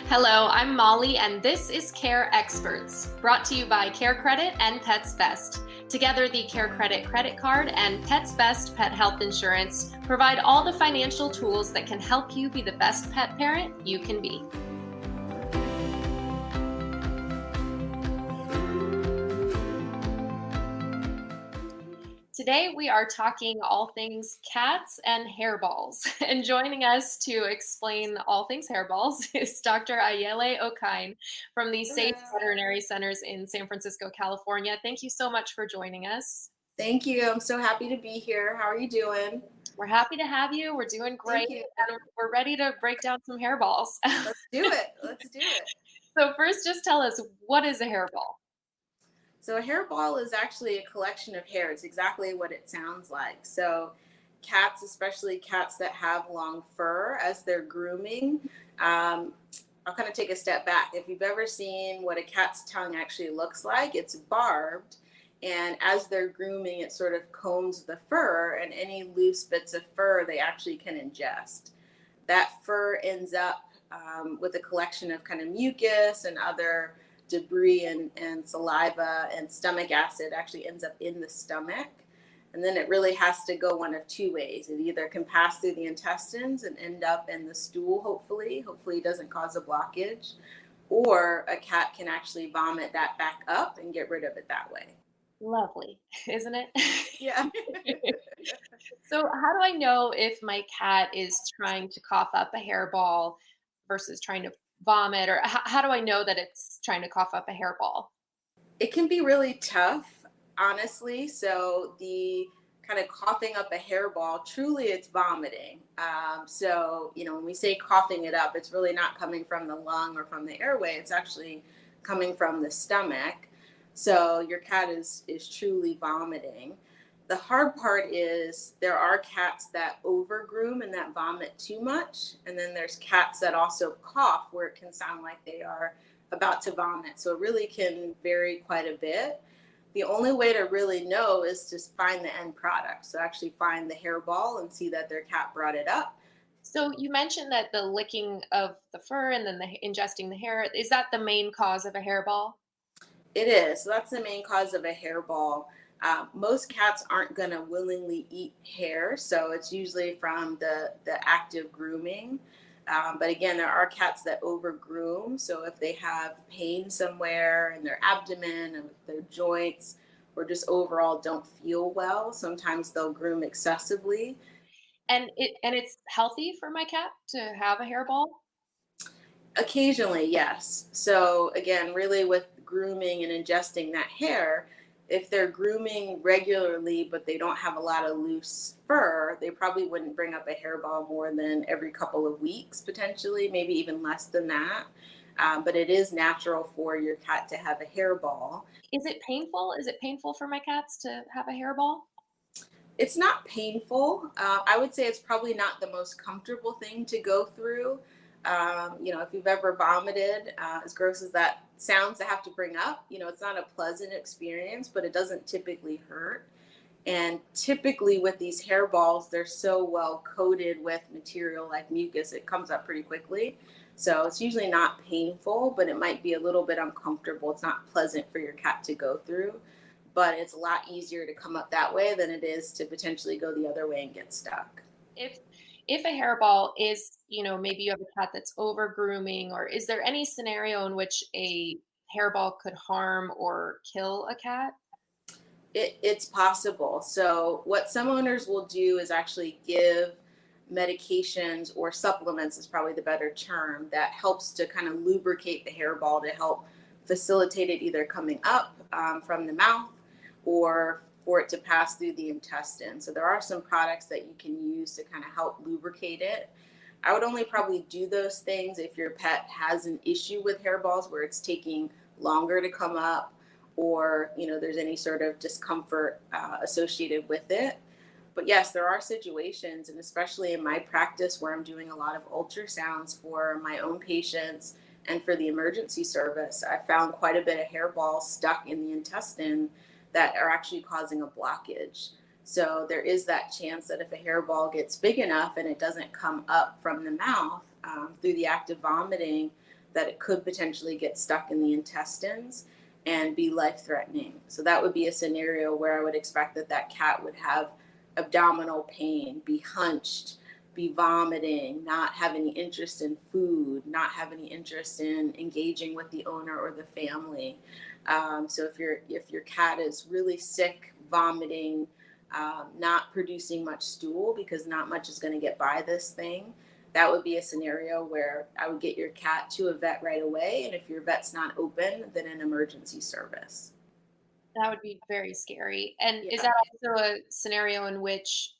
Hello, I'm Molly, and this is Care Experts, brought to you by CareCredit and Pets Best. Together, the CareCredit credit card and Pets Best pet health insurance provide all the financial tools that can help you be the best pet parent you can be. Today, we are talking all things cats and hairballs. And joining us to explain all things hairballs is Dr. Ayeley Okine from the Safe Hello. Veterinary Centers in San Francisco, California. Thank you so much for joining us. Thank you. I'm so happy to be here. How are you doing? We're happy to have you. We're doing great, Thank you. and we're ready to break down some hairballs. Let's do it. Let's do it. So first, just tell us, what is a hairball? So a hairball is actually a collection of hairs, exactly what it sounds like. So cats, especially cats that have long fur as they're grooming, I'll kind of take a step back. If you've ever seen what a cat's tongue actually looks like, it's barbed. And as they're grooming, it sort of combs the fur, and any loose bits of fur they actually can ingest. That fur ends up with a collection of kind of mucus and other debris and saliva and stomach acid actually ends up in the stomach. And then it really has to go one of two ways. It either can pass through the intestines and end up in the stool, hopefully it doesn't cause a blockage, or a cat can actually vomit that back up and get rid of it that way. Lovely, isn't it? Yeah. So how do I know if my cat is trying to cough up a hairball versus trying to vomit, or how do I know that it's trying to cough up a hairball? It can be really tough, honestly. So the kind of coughing up a hairball, truly it's vomiting. When we say coughing it up, it's really not coming from the lung or from the airway. It's actually coming from the stomach. So your cat is truly vomiting. The hard part is there are cats that overgroom and that vomit too much. And then there's cats that also cough where it can sound like they are about to vomit. So it really can vary quite a bit. The only way to really know is to find the end product. So actually find the hairball and see that their cat brought it up. So you mentioned that the licking of the fur and then ingesting the hair, is that the main cause of a hairball? It is. So that's the main cause of a hairball. Most cats aren't going to willingly eat hair, so it's usually from the active grooming. But again, there are cats that overgroom. So if they have pain somewhere in their abdomen and their joints, or just overall don't feel well, sometimes they'll groom excessively. And it's healthy for my cat to have a hairball? Occasionally, yes. So again, really with grooming and ingesting that hair, if they're grooming regularly but they don't have a lot of loose fur, they probably wouldn't bring up a hairball more than every couple of weeks, potentially, maybe even less than that. But it is natural for your cat to have a hairball. Is it painful? Is it painful for my cats to have a hairball? It's not painful. I would say it's probably not the most comfortable thing to go through. If you've ever vomited, as gross as that sounds to have to bring up, it's not a pleasant experience, but it doesn't typically hurt. And typically with these hairballs, they're so well coated with material like mucus, it comes up pretty quickly. So it's usually not painful, but it might be a little bit uncomfortable. It's not pleasant for your cat to go through, but it's a lot easier to come up that way than it is to potentially go the other way and get stuck. If if a hairball is, maybe you have a cat that's over grooming, or is there any scenario in which a hairball could harm or kill a cat? It's possible. So what some owners will do is actually give medications or supplements is probably the better term that helps to kind of lubricate the hairball to help facilitate it either coming up from the mouth or for it to pass through the intestine. So there are some products that you can use to kind of help lubricate it. I would only probably do those things if your pet has an issue with hairballs where it's taking longer to come up, or there's any sort of discomfort associated with it. But yes, there are situations, and especially in my practice where I'm doing a lot of ultrasounds for my own patients and for the emergency service, I found quite a bit of hairballs stuck in the intestine that are actually causing a blockage. So there is that chance that if a hairball gets big enough and it doesn't come up from the mouth through the act of vomiting, that it could potentially get stuck in the intestines and be life-threatening. So that would be a scenario where I would expect that that cat would have abdominal pain, be hunched, be vomiting, not have any interest in food, not have any interest in engaging with the owner or the family. So if your cat is really sick, vomiting, not producing much stool because not much is going to get by this thing, that would be a scenario where I would get your cat to a vet right away. And if your vet's not open, then an emergency service. That would be very scary. And is Yeah. that also a scenario in which,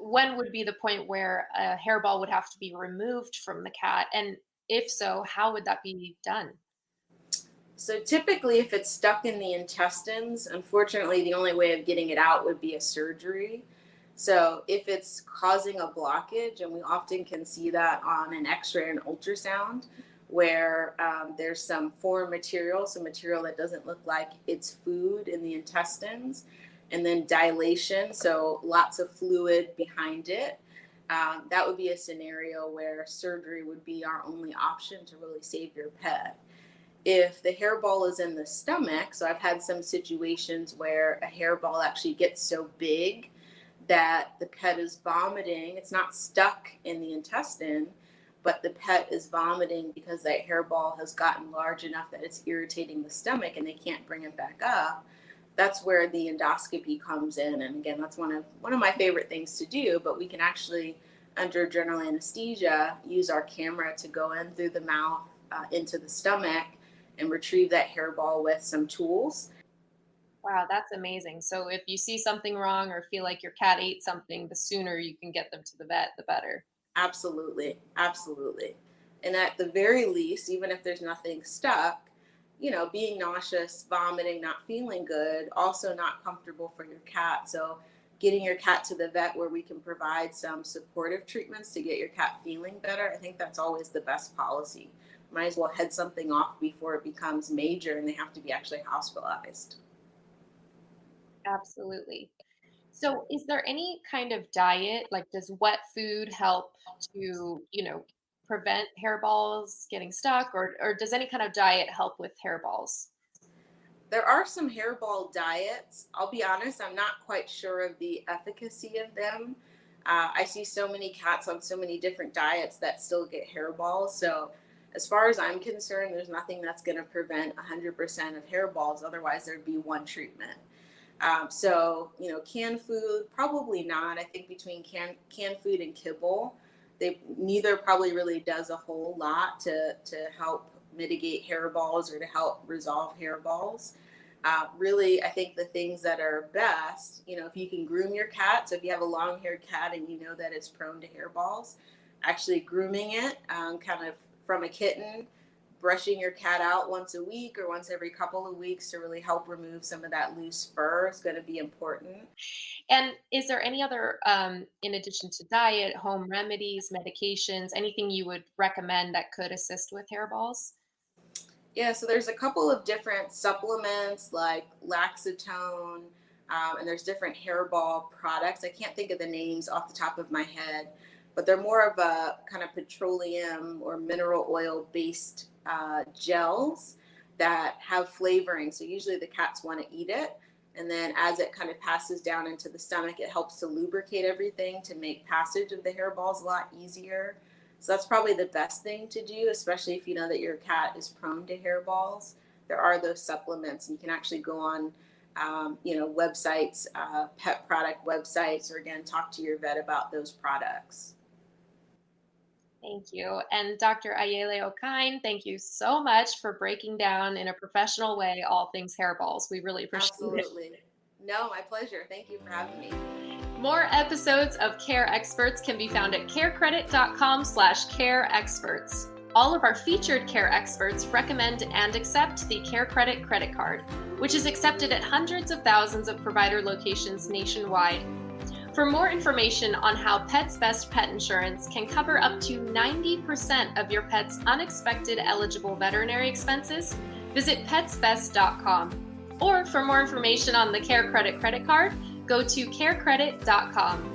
when would be the point where a hairball would have to be removed from the cat? And if so, how would that be done? So typically, if it's stuck in the intestines, unfortunately, the only way of getting it out would be a surgery. So if it's causing a blockage, and we often can see that on an X-ray and ultrasound, where there's some foreign material, some material that doesn't look like it's food in the intestines, and then dilation, so lots of fluid behind it. That would be a scenario where surgery would be our only option to really save your pet. If the hairball is in the stomach, so I've had some situations where a hairball actually gets so big that the pet is vomiting. It's not stuck in the intestine, but the pet is vomiting because that hairball has gotten large enough that it's irritating the stomach and they can't bring it back up. That's where the endoscopy comes in. And again, that's one of my favorite things to do, but we can actually, under general anesthesia, use our camera to go in through the mouth into the stomach and retrieve that hairball with some tools. Wow, that's amazing. So if you see something wrong or feel like your cat ate something, the sooner you can get them to the vet, the better. Absolutely, absolutely. And at the very least, even if there's nothing stuck, being nauseous, vomiting, not feeling good, also not comfortable for your cat. So getting your cat to the vet where we can provide some supportive treatments to get your cat feeling better, I think that's always the best policy. Might as well head something off before it becomes major and they have to be actually hospitalized. Absolutely. So is there any kind of diet, like does wet food help to, prevent hairballs getting stuck, or does any kind of diet help with hairballs? There are some hairball diets. I'll be honest, I'm not quite sure of the efficacy of them. I see so many cats on so many different diets that still get hairballs. So, as far as I'm concerned, there's nothing that's going to prevent 100% of hairballs. Otherwise, there'd be one treatment. Canned food, probably not. I think between canned food and kibble, they neither probably really does a whole lot to help mitigate hairballs or to help resolve hairballs. Really, I think the things that are best, if you can groom your cat, so if you have a long-haired cat and you know that it's prone to hairballs, actually grooming it, kind of from a kitten, brushing your cat out once a week or once every couple of weeks to really help remove some of that loose fur is going to be important. And is there any other, in addition to diet, home remedies, medications, anything you would recommend that could assist with hairballs? Yeah, so there's a couple of different supplements like Laxatone, and there's different hairball products. I can't think of the names off the top of my head, but they're more of a kind of petroleum or mineral oil based gels that have flavoring. So usually the cats want to eat it. And then as it kind of passes down into the stomach, it helps to lubricate everything to make passage of the hairballs a lot easier. So that's probably the best thing to do, especially if you know that your cat is prone to hairballs. There are those supplements, and you can actually go on, websites, pet product websites, or again, talk to your vet about those products. Thank you. And Dr. Ayeley Okine, thank you so much for breaking down in a professional way all things hairballs. We really appreciate it. Absolutely. No, my pleasure. Thank you for having me. More episodes of Care Experts can be found at carecredit.com/careexperts. All of our featured care experts recommend and accept the CareCredit credit card, which is accepted at hundreds of thousands of provider locations nationwide. For more information on how Pets Best Pet Insurance can cover up to 90% of your pet's unexpected eligible veterinary expenses, visit petsbest.com. Or for more information on the CareCredit credit card, go to carecredit.com.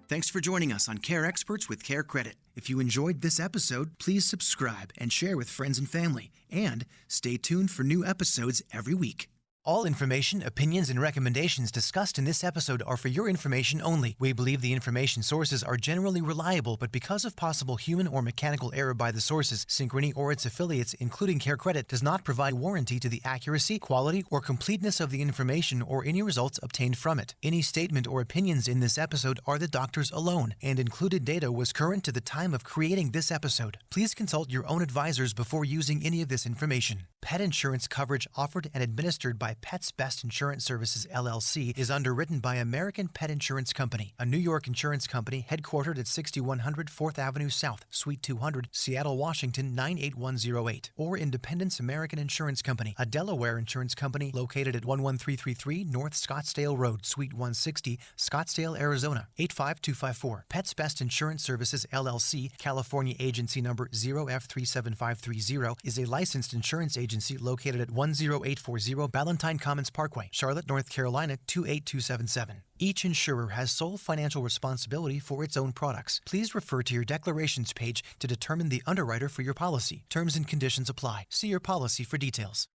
Thanks for joining us on Care Experts with CareCredit. If you enjoyed this episode, please subscribe and share with friends and family. And stay tuned for new episodes every week. All information, opinions, and recommendations discussed in this episode are for your information only. We believe the information sources are generally reliable, but because of possible human or mechanical error by the sources, Synchrony or its affiliates, including CareCredit, does not provide warranty to the accuracy, quality, or completeness of the information or any results obtained from it. Any statement or opinions in this episode are the doctor's alone, and included data was current to the time of creating this episode. Please consult your own advisors before using any of this information. Pet insurance coverage offered and administered by Pets Best Insurance Services, LLC, is underwritten by American Pet Insurance Company, a New York insurance company headquartered at 6100 4th Avenue South, Suite 200, Seattle, Washington, 98108, or Independence American Insurance Company, a Delaware insurance company located at 11333 North Scottsdale Road, Suite 160, Scottsdale, Arizona, 85254. Pets Best Insurance Services, LLC, California agency number 0F37530, is a licensed insurance agency located at 10840 Ballantyne Commons Parkway, Charlotte, North Carolina 28277. Each insurer has sole financial responsibility for its own products. Please refer to your declarations page to determine the underwriter for your policy. Terms and conditions apply. See your policy for details.